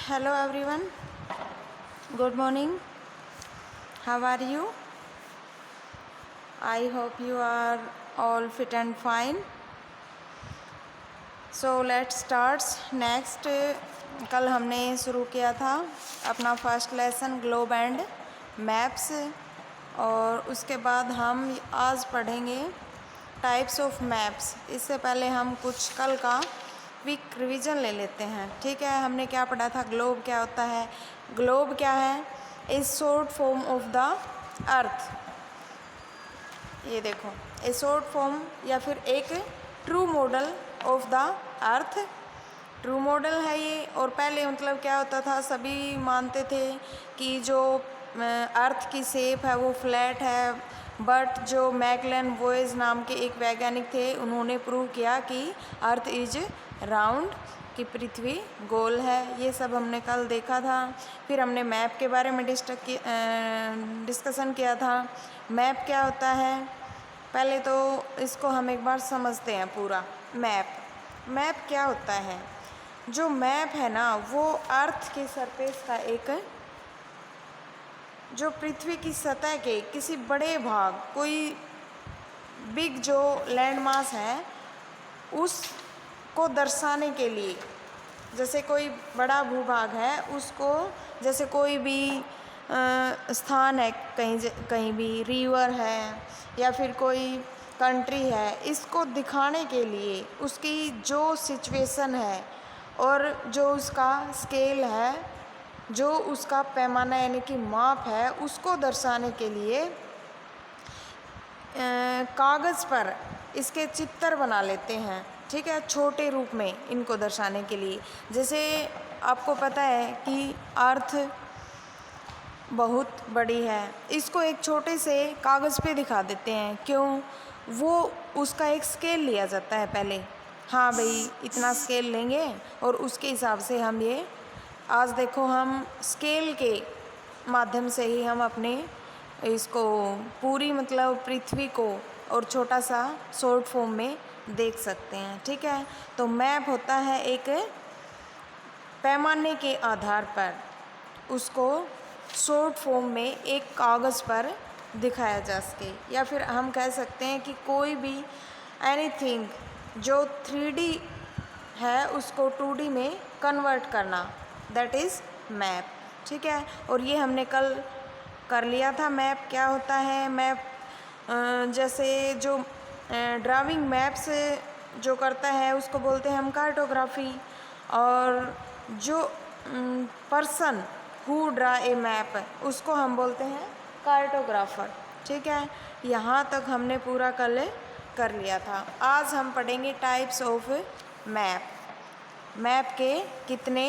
Hello everyone, good morning. How are you? I hope you are all fit and fine. So let's start. Next, कल हमने शुरू किया था अपना first lesson globe and maps, और उसके बाद हम आज पढ़ेंगे टाइप्स ऑफ मैप्स। इससे पहले हम कुछ कल का क्विक रिवीजन ले लेते हैं। ठीक है, हमने क्या पढ़ा था? ग्लोब क्या होता है? ग्लोब क्या है? Is short form of the earth. ये देखो, ए शॉर्ट फॉर्म या फिर एक true model of the earth. True model है ये। और पहले मतलब क्या होता था, सभी मानते थे कि जो अर्थ की शेप है वो फ्लैट है, बट जो मैकलन वॉयज नाम के एक वैज्ञानिक थे, उन्होंने प्रूव किया कि अर्थ इज राउंड, कि पृथ्वी गोल है। ये सब हमने कल देखा था। फिर हमने मैप के बारे में डिस्कशन किया था। मैप क्या होता है? पहले तो इसको हम एक बार समझते हैं पूरा। मैप क्या होता है? जो मैप है ना, वो अर्थ के सरफेस का एक, जो पृथ्वी की सतह के किसी बड़े भाग, कोई बिग जो लैंड मास है, उसको दर्शाने के लिए, जैसे कोई बड़ा भूभाग है, उसको जैसे कोई भी स्थान है, कहीं भी रिवर है या फिर कोई कंट्री है, इसको दिखाने के लिए उसकी जो सिचुएशन है और जो उसका स्केल है, जो उसका पैमाना यानी कि माप है, उसको दर्शाने के लिए कागज़ पर इसके चित्र बना लेते हैं। ठीक है, छोटे रूप में इनको दर्शाने के लिए। जैसे आपको पता है कि अर्थ बहुत बड़ी है, इसको एक छोटे से कागज़ पे दिखा देते हैं। क्यों? वो उसका एक स्केल लिया जाता है पहले। हाँ भाई, इतना स्केल लेंगे और उसके हिसाब से हम ये, आज देखो हम स्केल के माध्यम से ही हम अपने इसको पूरी मतलब पृथ्वी को और छोटा सा शॉर्ट फॉर्म में देख सकते हैं। ठीक है, तो मैप होता है एक पैमाने के आधार पर उसको शॉर्ट फॉर्म में एक कागज़ पर दिखाया जा सके, या फिर हम कह सकते हैं कि कोई भी एनीथिंग जो 3D है उसको 2D में कन्वर्ट करना, दैट इज़ मैप। ठीक है, और ये हमने कल कर लिया था। मैप क्या होता है? मैप जैसे जो ड्राइंग मैप्स जो करता है उसको बोलते हैं हम कार्टोग्राफी, और जो person who draw a map उसको हम बोलते हैं कार्टोग्राफर। ठीक है, यहाँ तक हमने पूरा कल कर लिया था। आज हम पढ़ेंगे टाइप्स ऑफ मैप। मैप के कितने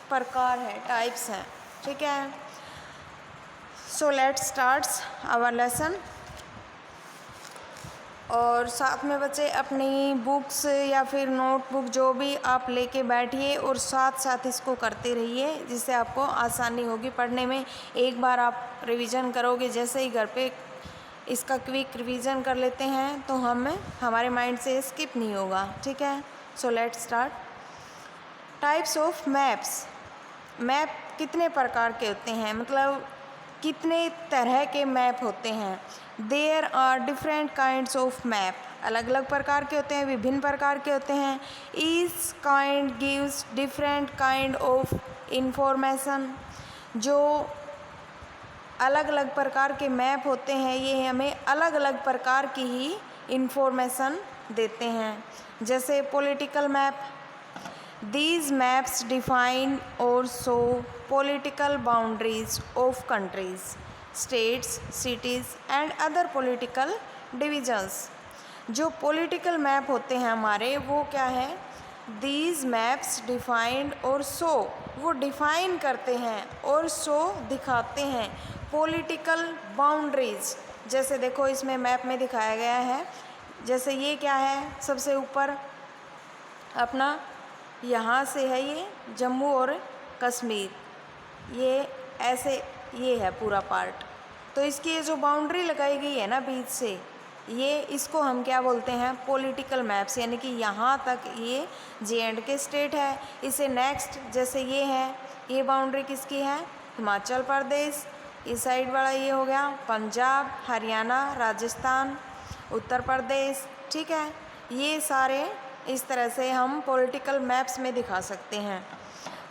प्रकार हैं, टाइप्स हैं। ठीक है, so let's start our lesson. और साथ में बच्चे अपनी बुक्स या फिर नोटबुक जो भी आप लेके बैठिए और साथ साथ इसको करते रहिए, जिससे आपको आसानी होगी पढ़ने में। एक बार आप रिवीजन करोगे, जैसे ही घर पे इसका क्विक रिवीजन कर लेते हैं तो हमारे माइंड से स्किप नहीं होगा। ठीक है, so let's start. Types of maps. Map कितने प्रकार के होते हैं, मतलब कितने तरह के मैप होते हैं? There are different kinds of map. अलग अलग प्रकार के होते हैं, विभिन्न प्रकार के होते हैं। Each kind gives different kind of information. जो अलग अलग प्रकार के मैप होते हैं, ये हमें अलग अलग प्रकार की ही इंफॉर्मेशन देते हैं। जैसे political map, these maps define or show political boundaries of countries, states, cities and other political divisions। जो political map होते हैं हमारे, वो क्या है? These maps define और show, वो define करते हैं और show दिखाते हैं political boundaries। जैसे देखो इसमें मैप में दिखाया गया है, जैसे ये क्या है, सबसे ऊपर अपना यहाँ से है ये जम्मू और कश्मीर, ये ऐसे ये है पूरा पार्ट। तो इसकी ये जो बाउंड्री लगाई गई है ना बीच से, ये इसको हम क्या बोलते हैं, पॉलिटिकल मैप्स, यानी कि यहाँ तक ये J&K स्टेट है। इसे नेक्स्ट जैसे ये है, ये बाउंड्री किसकी है, हिमाचल प्रदेश, इस साइड वाला ये हो गया पंजाब, हरियाणा, राजस्थान, उत्तर प्रदेश, ठीक है। ये सारे इस तरह से हम पॉलिटिकल मैप्स में दिखा सकते हैं।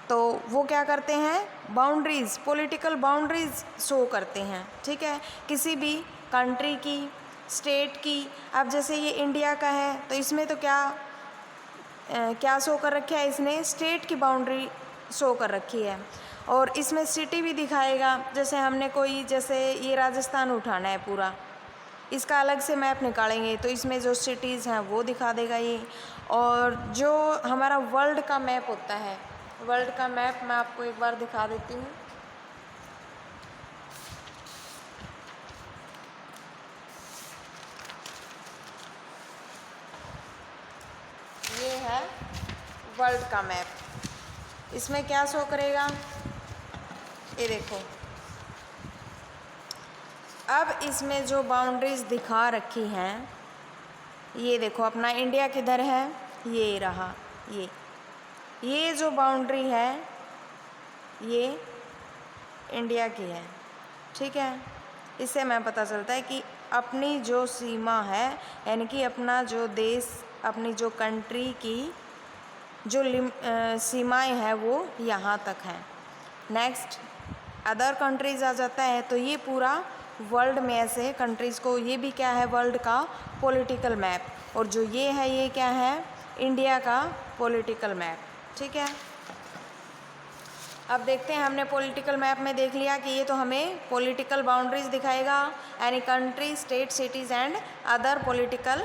तो वो क्या करते हैं, बाउंड्रीज़, पॉलिटिकल बाउंड्रीज़ शो करते हैं, ठीक है, किसी भी कंट्री की, स्टेट की। अब जैसे ये इंडिया का है तो इसमें तो क्या शो कर रखा है, इसने स्टेट की बाउंड्री शो कर रखी है। और इसमें सिटी भी दिखाएगा, जैसे हमने कोई, जैसे ये राजस्थान उठाना है पूरा, इसका अलग से मैप निकालेंगे तो इसमें जो सिटीज़ हैं वो दिखा देगा ये। और जो हमारा वर्ल्ड का मैप होता है, वर्ल्ड का मैप मैं आपको एक बार दिखा देती हूँ। ये है वर्ल्ड का मैप, इसमें क्या शो करेगा, ये देखो। अब इसमें जो बाउंड्रीज दिखा रखी हैं, ये देखो अपना इंडिया किधर है, ये रहा, ये जो बाउंड्री है ये इंडिया की है, ठीक है। इससे हमें पता चलता है कि अपनी जो सीमा है, यानी कि अपना जो देश, अपनी जो कंट्री की जो सीमाएं हैं वो यहाँ तक हैं। नेक्स्ट अदर कंट्रीज़ आ जाता है तो ये पूरा वर्ल्ड में ऐसे कंट्रीज़ को, ये भी क्या है, वर्ल्ड का पॉलिटिकल मैप। और जो ये है, ये क्या है, इंडिया का पॉलिटिकल मैप, ठीक है। अब देखते हैं, हमने पॉलिटिकल मैप में देख लिया कि ये तो हमें पॉलिटिकल बाउंड्रीज दिखाएगा, यानी country, state, cities and other political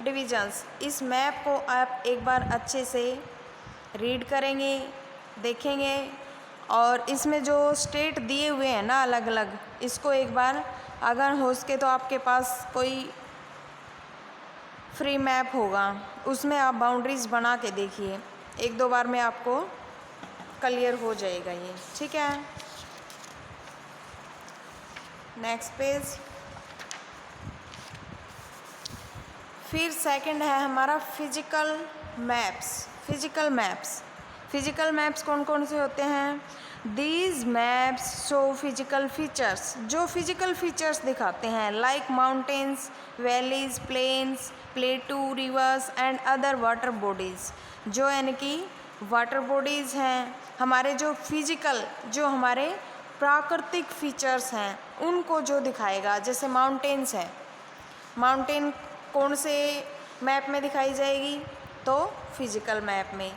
divisions. इस मैप को आप एक बार अच्छे से रीड करेंगे, देखेंगे, और इसमें जो स्टेट दिए हुए हैं ना अलग अलग, इसको एक बार अगर हो सके तो आपके पास कोई फ्री मैप होगा, उसमें आप बाउंड्रीज़ बना के देखिए, एक दो बार में आपको क्लियर हो जाएगा ये, ठीक है। Next page. फिर सेकंड है हमारा फिजिकल मैप्स। फिजिकल मैप्स कौन कौन से होते हैं, these maps show physical features, जो फिजिकल फीचर्स दिखाते हैं, like mountains, valleys, plains, plateau, rivers and other water bodies. जो यानी कि वाटर बॉडीज़ हैं, हमारे जो फिजिकल, जो हमारे प्राकृतिक फीचर्स हैं उनको जो दिखाएगा। जैसे माउंटेन्स है, माउंटेन कौन से मैप में दिखाई जाएगी, तो फिजिकल मैप में।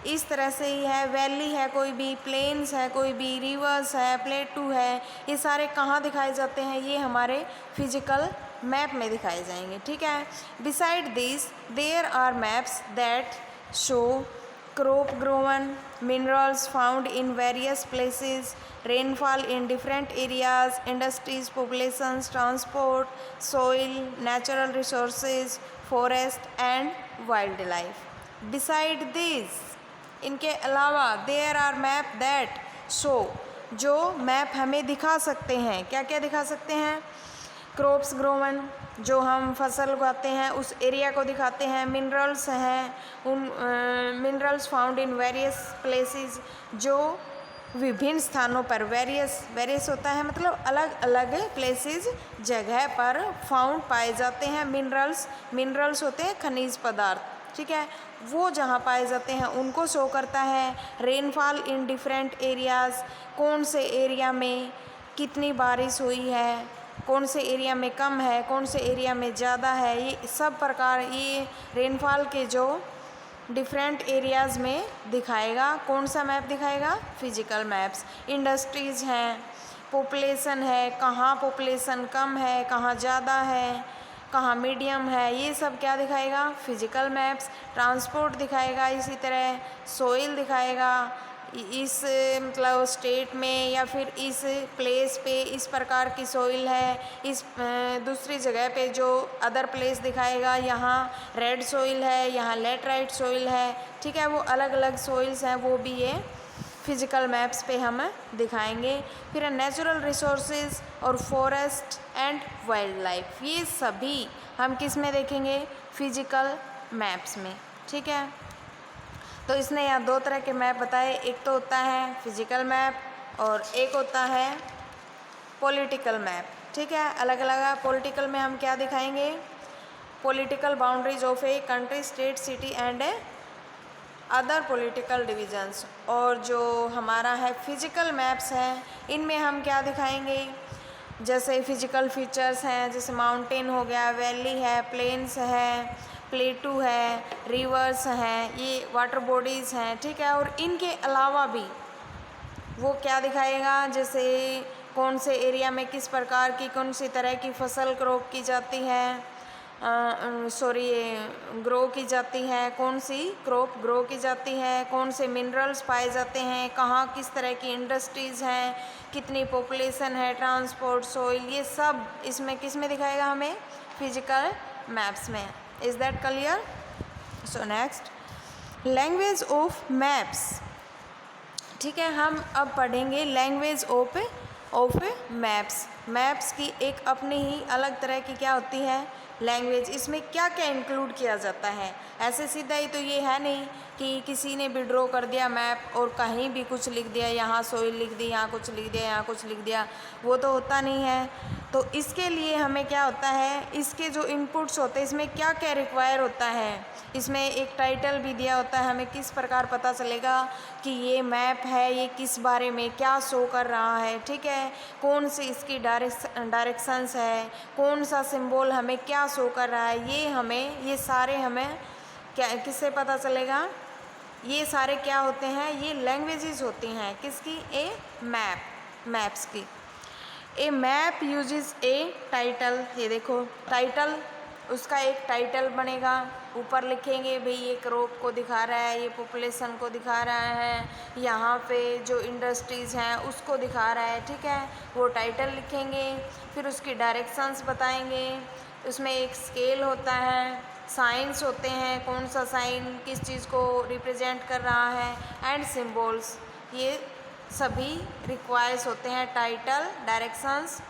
इस तरह से ही है, वैली है कोई भी, प्लेन्स है कोई भी, रिवर्स है, प्लेटू है, ये सारे कहाँ दिखाए जाते हैं, ये हमारे फिजिकल मैप में दिखाए जाएंगे, ठीक है। Beside this there are maps that show crop grown minerals found in various places, rainfall in different areas, industries, populations, transport, soil, natural resources, forest and wildlife. Beside these, इनके अलावा there are map that show, जो map हमें दिखा सकते हैं, क्या क्या दिखा सकते हैं, क्रॉप्स ग्रोवन, जो हम फसल उगाते हैं उस एरिया को दिखाते हैं, मिनरल्स हैं, उन minerals found in various places, जो विभिन्न स्थानों पर, वेरियस होता है मतलब अलग अलग प्लेसेस, जगह पर फाउंड पाए जाते हैं। मिनरल्स होते हैं खनिज पदार्थ, ठीक है, वो जहाँ पाए जाते हैं उनको शो करता है। रेनफॉल इन डिफरेंट एरियाज़, कौन से एरिया में कितनी बारिश हुई है, कौन से एरिया में कम है, कौन से एरिया में ज़्यादा है, ये सब प्रकार ये रेनफॉल के जो डिफरेंट एरियाज़ में दिखाएगा। कौन सा मैप दिखाएगा, फिजिकल मैप्स। इंडस्ट्रीज़ हैं, पॉपुलेशन है, कहाँ पॉपुलेशन कम है, कहाँ ज़्यादा है, कहाँ मीडियम है, ये सब क्या दिखाएगा, फिजिकल मैप्स। ट्रांसपोर्ट दिखाएगा, इसी तरह सोइल दिखाएगा, इस मतलब स्टेट में या फिर इस प्लेस पे इस प्रकार की सोइल है, इस दूसरी जगह पे जो अदर प्लेस दिखाएगा, यहाँ रेड सोइल है, यहाँ लेटराइट सोइल है, ठीक है, वो अलग अलग सोइल्स हैं, वो भी ये फिजिकल मैप्स पे हम दिखाएंगे। फिर नेचुरल रिसोर्सेज और फॉरेस्ट एंड वाइल्ड लाइफ, ये सभी हम किस में देखेंगे? फिजिकल मैप्स में, ठीक है। तो इसने यहाँ दो तरह के मैप बताए, एक तो होता है फिजिकल मैप और एक होता है पॉलिटिकल मैप, ठीक है। अलग अलग है। पॉलिटिकल में हम क्या दिखाएंगे? Political boundaries of a country, state, city and other political divisions. और जो हमारा है फिजिकल मैप्स हैं, इनमें हम क्या दिखाएंगे? जैसे फिजिकल फीचर्स हैं, जैसे माउंटेन हो गया, वैली है, प्लेन्स है, प्लेटू है, रिवर्स हैं, ये वाटर बॉडीज़ हैं, ठीक है। और इनके अलावा भी वो क्या दिखाएगा? जैसे कौन से एरिया में किस प्रकार की कौन सी तरह की फसल क्रॉप की जाती है, ग्रो की जाती है, कौन सी क्रॉप ग्रो की जाती है, कौन से मिनरल्स पाए जाते हैं, कहाँ किस तरह की इंडस्ट्रीज़ हैं, कितनी पॉपुलेशन है, ट्रांसपोर्ट, सोइल, ये सब इसमें किस में दिखाएगा हमें? फिजिकल मैप्स में। Is that clear? So next, language of maps, ठीक है। हम अब पढ़ेंगे लैंग्वेज ऑफ मैप्स। मैप्स की एक अपनी ही अलग तरह की क्या होती है? लैंग्वेज। इसमें क्या क्या इंक्लूड किया जाता है? ऐसे सीधा ही तो ये है नहीं कि किसी ने भी ड्रॉ कर दिया मैप और कहीं भी कुछ लिख दिया, यहाँ सोइल लिख दी, यहाँ कुछ लिख दिया, यहाँ कुछ लिख दिया, वो तो होता नहीं है। तो इसके लिए हमें क्या होता है? इसके जो इनपुट्स होते हैं, इसमें क्या क्या रिक्वायर होता है? इसमें एक टाइटल भी दिया होता है, हमें किस प्रकार पता चलेगा कि ये मैप है, ये किस बारे में क्या शो कर रहा है, ठीक है। कौन सी इसकी डायरेक्शंस है, कौन सा सिंबल हमें क्या शो कर रहा है, ये सारे हमें क्या किससे पता चलेगा? ये सारे क्या होते हैं? ये लैंग्वेजेस होती हैं किसकी? मैप्स की। ए मैप यूजेस ए टाइटल, ये देखो टाइटल, उसका एक टाइटल बनेगा, ऊपर लिखेंगे भाई ये क्रॉप को दिखा रहा है, ये पॉपुलेशन को दिखा रहा है, यहाँ पे जो इंडस्ट्रीज़ हैं उसको दिखा रहा है, ठीक है। वो टाइटल लिखेंगे, फिर उसकी डायरेक्शंस बताएंगे, उसमें एक स्केल होता है, साइंस होते हैं, कौन सा साइन किस चीज़ को रिप्रेजेंट कर रहा है, एंड सिम्बल्स, ये सभी रिक्वायर्स होते हैं। Title, directions,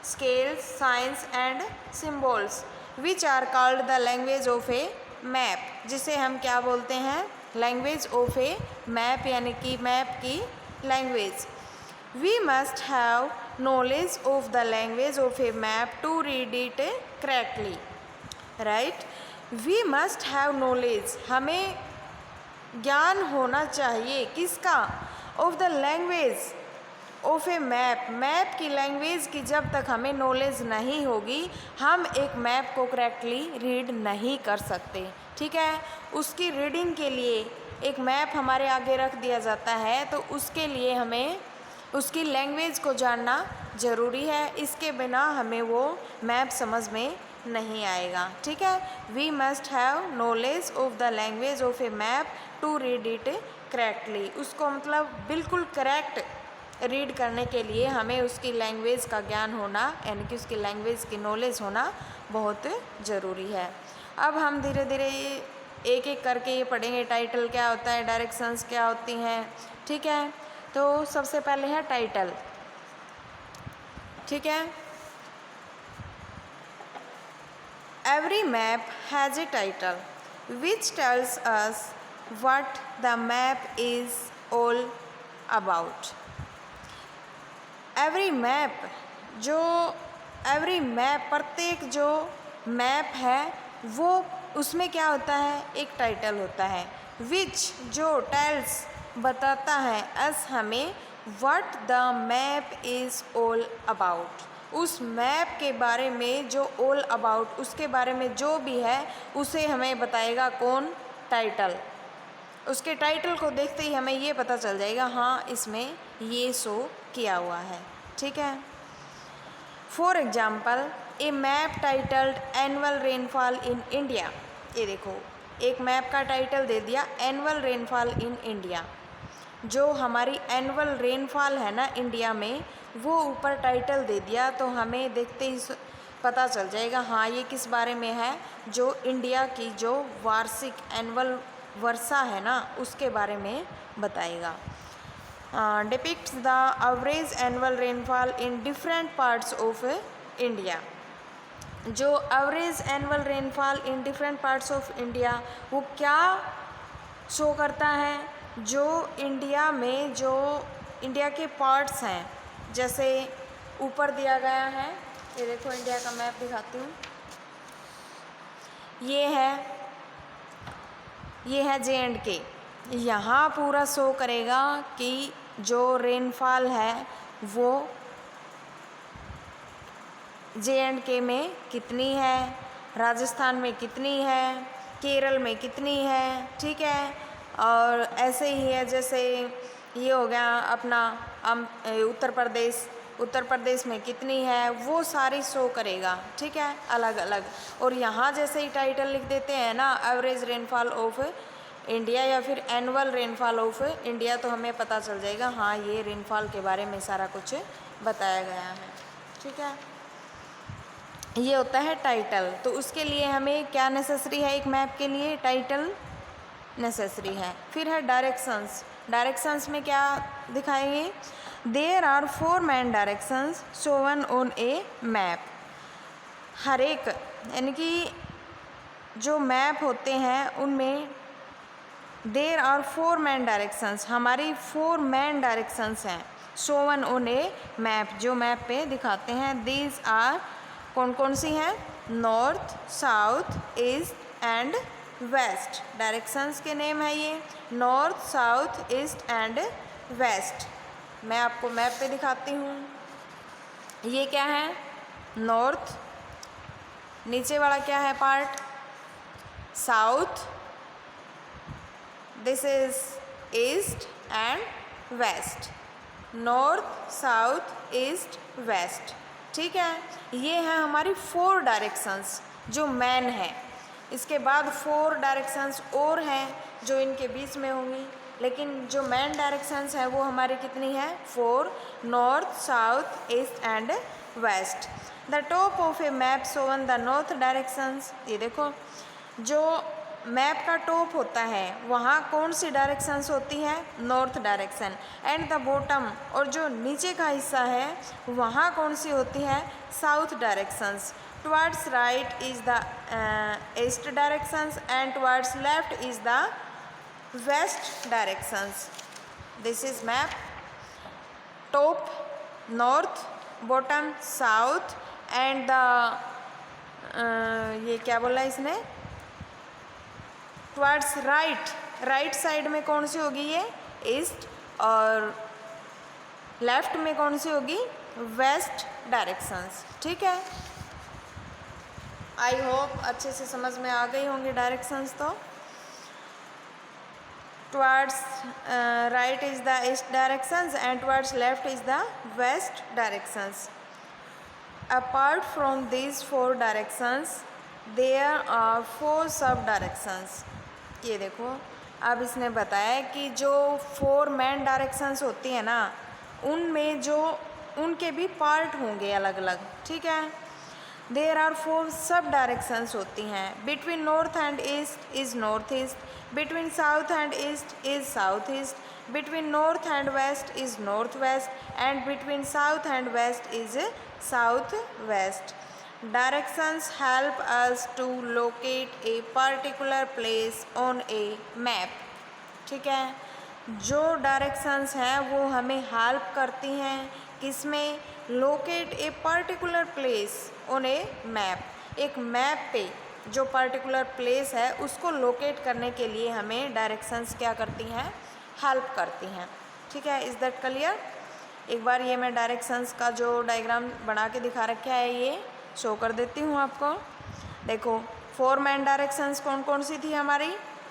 scales, signs and symbols which are called the language of a map, जिसे हम क्या बोलते हैं? लैंग्वेज ऑफ ए मैप, यानी कि मैप की language. We must have knowledge of the language of a map to read it correctly, right. We must have knowledge, हमें ज्ञान होना चाहिए किसका? Of the language of a map, map की language की जब तक हमें नॉलेज नहीं होगी, हम एक मैप को करेक्टली रीड नहीं कर सकते, ठीक है। उसकी रीडिंग के लिए एक मैप हमारे आगे रख दिया जाता है, तो उसके लिए हमें उसकी लैंग्वेज को जानना ज़रूरी है, इसके बिना हमें वो मैप समझ में नहीं आएगा, ठीक है। We must have knowledge of the language of a map to read it correctly, उसको मतलब बिल्कुल करेक्ट रीड करने के लिए हमें उसकी लैंग्वेज का ज्ञान होना, यानी कि उसकी लैंग्वेज की नॉलेज होना बहुत ज़रूरी है। अब हम धीरे धीरे एक एक करके ये पढ़ेंगे, टाइटल क्या होता है, डायरेक्शंस क्या होती हैं, ठीक है। तो सबसे पहले है टाइटल, ठीक है। Every map has a title which tells us what the map is all about. Every map, प्रत्येक जो मैप है वो उसमें क्या होता है? एक टाइटल होता है, विच जो टेल्स बताता है, अस हमें, what the map is all about, उस मैप के बारे में जो ऑल अबाउट, उसके बारे में जो भी है उसे हमें बताएगा कौन? टाइटल। उसके टाइटल को देखते ही हमें ये पता चल जाएगा, हाँ इसमें ये शो किया हुआ है, ठीक है। For example, A map titled annual rainfall in India, ये देखो एक मैप का टाइटल दे दिया एनुअल रेनफॉल इन इंडिया, जो हमारी एनुअल रेनफॉल है ना इंडिया में, वो ऊपर टाइटल दे दिया, तो हमें देखते ही पता चल जाएगा हाँ ये किस बारे में है, जो इंडिया की जो वार्षिक एनुअल वर्षा है ना उसके बारे में बताएगा। Depicts the average annual rainfall in different parts of India, जो average annual rainfall in different parts of India वो क्या शो करता है, जो इंडिया में जो इंडिया के पार्ट्स हैं, जैसे ऊपर दिया गया है, ये देखो इंडिया का मैप दिखाती हूँ, ये है J&K। यहाँ पूरा शो करेगा कि जो रेनफॉल है वो J&K में कितनी है, राजस्थान में कितनी है, केरल में कितनी है, ठीक है। और ऐसे ही है, जैसे ये हो गया अपना उत्तर प्रदेश में कितनी है, वो सारी शो करेगा, ठीक है, अलग अलग। और यहाँ जैसे ही टाइटल लिख देते हैं ना, एवरेज रेनफॉल ऑफ इंडिया या फिर एनुअल रेनफॉल ऑफ इंडिया, तो हमें पता चल जाएगा हाँ ये रेनफॉल के बारे में सारा कुछ बताया गया है, ठीक है। ये होता है टाइटल। तो उसके लिए हमें क्या नेसेसरी है, एक मैप के लिए टाइटल नेसेसरी है। फिर है डायरेक्शंस। डायरेक्शंस में क्या दिखाएंगे, there are 4 main directions shown on a map. हर एक यानी कि जो मैप होते हैं उनमें देयर आर 4 मेन डायरेक्शंस, हमारी 4 मेन डायरेक्शंस हैं शोवन ऑन ए मैप, जो मैप पे दिखाते हैं। दीज आर कौन कौन सी हैं, north, south, east and west. Directions के नेम है ये, north, south, east and west. मैं आपको मैप पे दिखाती हूँ। ये क्या है, नॉर्थ, नीचे वाला क्या है part, south, this is east and west. North, south, east, west, ठीक है। ये है हमारी 4 डायरेक्शंस जो मैन है। इसके बाद 4 डायरेक्शंस और हैं जो इनके बीच में होंगी, लेकिन जो मेन डायरेक्शंस है वो हमारी कितनी है, 4, north, south, east and west. The top of a map shown the north directions. ये देखो जो मैप का टॉप होता है वहाँ कौन सी डायरेक्शंस होती है, north direction. And the bottom, और जो नीचे का हिस्सा है वहाँ कौन सी होती है, south directions. Towards right is the east directions and towards left is the west directions. This is map, top north, bottom south and the ये क्या बोला इसने, टुवर्ड्स राइट, राइट साइड में कौन सी होगी ये, ईस्ट, और लेफ्ट में कौन सी होगी, वेस्ट डायरेक्शंस, ठीक है। आई होप अच्छे से समझ में आ गई होंगी डायरेक्शंस। तो towards right is the east directions and towards left is the west directions. Apart from these 4 directions there are 4 sub directions. ये देखो अब इसने बताया कि जो 4 मेन डायरेक्शंस होती है ना, उनमें जो उनके भी पार्ट होंगे अलग अलग, ठीक है। देयर आर 4 सब डायरेक्शंस होती हैं। Between north and east is north east, between south and east is south east, between north and west is north west and between south and west is south west. Directions help us to locate a particular place on a map, ठीक है। जो directions हैं वो हमें help करती हैं किसमें, locate a particular place on a map. एक मैप पे जो पर्टिकुलर प्लेस है उसको लोकेट करने के लिए हमें डायरेक्शंस क्या करती हैं, हेल्प करती हैं, ठीक है। Is that clear. एक बार ये मैं डायरेक्शंस का जो डायग्राम बना के दिखा रखा है ये शो कर देती हूँ आपको। देखो 4 मेन डायरेक्शंस कौन कौन सी थी हमारी,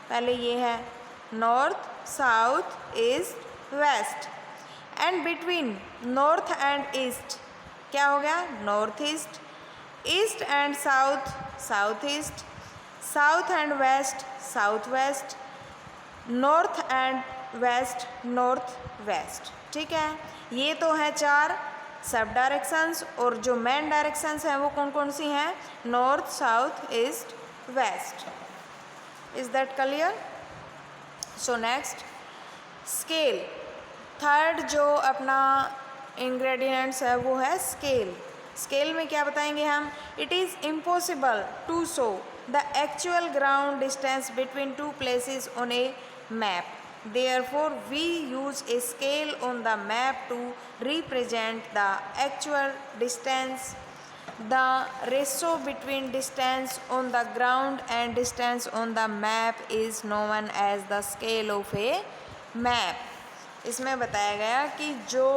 पहले ये है north, south, east, west. And between north and east क्या हो गया, north east, east and south, south east, south and west, south west, north and west, north west, ठीक है। ये तो है 4 सब डायरेक्शंस, और जो मेन डायरेक्शंस हैं वो कौन कौन सी हैं, north, south, east, west. Is that clear. So next scale. Third जो अपना इंग्रेडिएंट्स है वो है स्केल। स्केल में क्या बताएंगे हम? It is impossible to show the actual ground distance between two places on a map, therefore we use a scale on the map to represent the actual distance. The ratio between distance on the ground and distance on the map is known as the scale of a map. इसमें बताया गया कि जो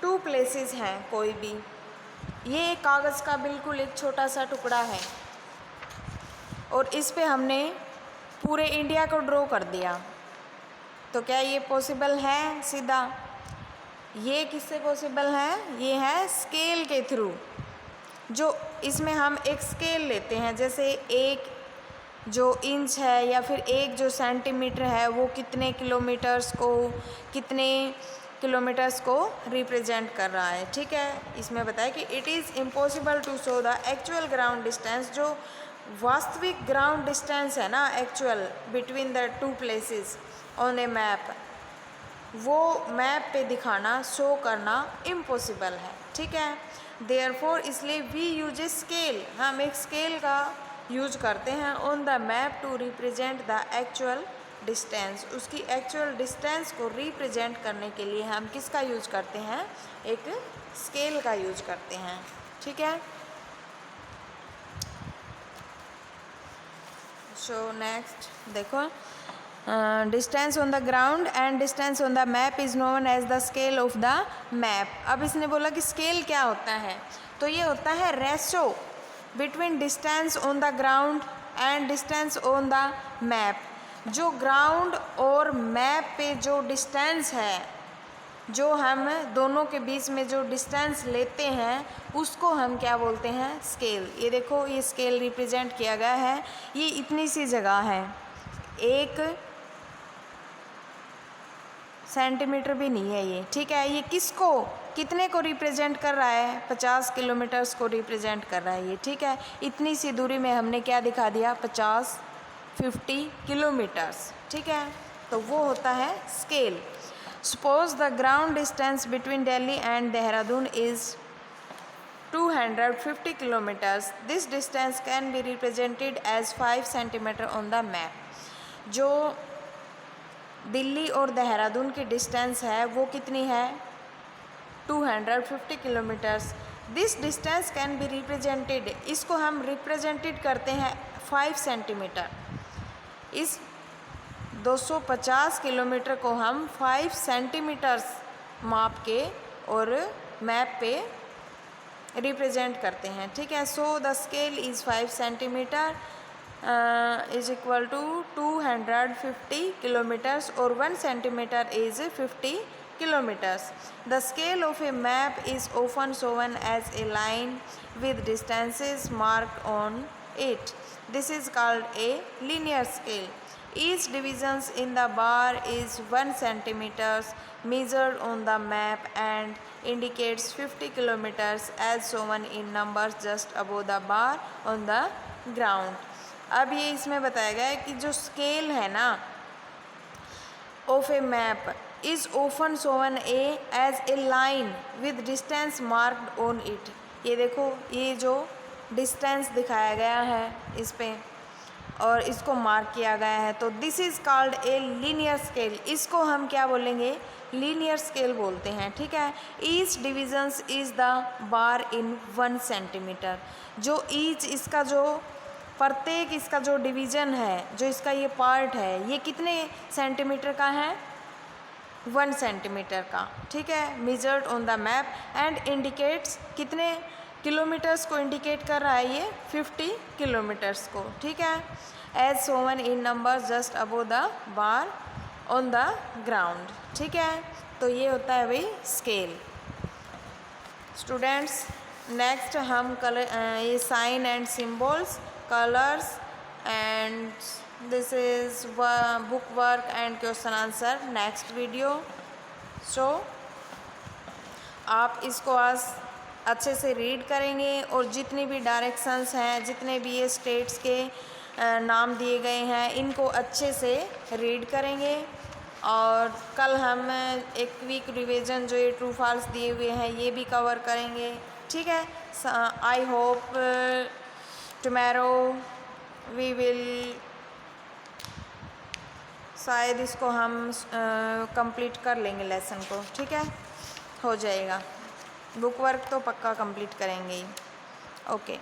to places हैं कोई भी, ये एक कागज़ का बिल्कुल एक छोटा सा टुकड़ा है और इस पे हमने पूरे इंडिया को ड्रॉ कर दिया, तो क्या ये पॉसिबल है? सीधा ये किससे पॉसिबल है? ये है स्केल के थ्रू। जो इसमें हम एक स्केल लेते हैं, जैसे एक जो इंच है या फिर एक जो सेंटीमीटर है वो कितने किलोमीटर्स को रिप्रेजेंट कर रहा है। ठीक है, इसमें बताया कि it is impossible to show the actual ground distance, जो वास्तविक ग्राउंड डिस्टेंस है ना actual between the two places on a map, वो मैप पे दिखाना, शो करना इम्पॉसिबल है। ठीक है, देयरफॉर इसलिए वी यूज ए स्केल, हम एक स्केल का यूज करते हैं on the map to represent the actual distance. उसकी एक्चुअल डिस्टेंस को रिप्रेजेंट करने के लिए हम किसका यूज करते हैं? एक स्केल का यूज करते हैं। ठीक है, सो नेक्स्ट देखो, distance on the ground and distance on the map is known as the scale of the map. अब इसने बोला कि स्केल क्या होता है, तो ये होता है ratio between distance on the ground and distance on the map. जो ग्राउंड और मैप पे जो डिस्टेंस है, जो हम दोनों के बीच में जो डिस्टेंस लेते हैं उसको हम क्या बोलते हैं? स्केल। ये देखो, ये स्केल रिप्रेजेंट किया गया है, ये इतनी सी जगह है, 1 सेंटीमीटर भी नहीं है ये। ठीक है, ये किसको, कितने को रिप्रेजेंट कर रहा है? 50 किलोमीटर्स को रिप्रेजेंट कर रहा है ये। ठीक है, इतनी सी दूरी में हमने क्या दिखा दिया? 50 किलोमीटर्स। ठीक है, तो वो होता है scale. Suppose the ground distance between Delhi and Dehradun is 250 kilometres. This distance can be represented as 5 centimetre on the map. जो दिल्ली और देहरादून की डिस्टेंस है वो कितनी है? 250 kilometres. This distance can be represented, इसको हम रिप्रेजेंटेड करते हैं 5 सेंटीमीटर। इस 250 किलोमीटर को हम 5 सेंटीमीटर्स माप के और मैप पे रिप्रेजेंट करते हैं। ठीक है, so the scale is 5 centimetre is equal to 250 kilometres और 1 centimetre is 50 kilometers. The scale of a map is often shown as a line with distances marked on it. This is called a linear scale. Each division in the bar is 1 centimeters measured on the map and indicates 50 kilometers as shown in numbers just above the bar on the ground. अब ये इसमें बताया गया है कि जो scale है ना of a map is often shown as a line with distance marked on it. ये देखो, ये जो डिस्टेंस दिखाया गया है इस पे और इसको मार्क किया गया है, तो this is called a linear scale. इसको हम क्या बोलेंगे? लीनियर स्केल बोलते हैं। ठीक है, each divisions is the bar in 1 centimetre. जो ईच इसका जो प्रत्येक इसका जो डिवीज़न है, जो इसका ये पार्ट है, ये कितने सेंटीमीटर का है? 1 सेंटीमीटर का। ठीक है, measured on the map and indicates कितने किलोमीटर्स को इंडिकेट कर रहा है? ये 50 किलोमीटर्स को। ठीक है, as shown in numbers just above the bar on the ground. ठीक है, तो ये होता है भाई स्केल। स्टूडेंट्स, नेक्स्ट हम कलर ये sign and symbols, colours and this is book work and question answer next video. So आप इसको आज अच्छे से रीड करेंगे और जितनी भी डायरेक्शंस हैं, जितने भी ये स्टेट्स के नाम दिए गए हैं, इनको अच्छे से रीड करेंगे और कल हम एक वीक रिवीजन जो ये ट्रू फॉल्स दिए हुए हैं ये भी कवर करेंगे, ठीक है। I hope tomorrow we will, शायद इसको हम कंप्लीट कर लेंगे लेसन को, ठीक है, हो जाएगा। बुक वर्क तो पक्का कंप्लीट करेंगे ही। ओके।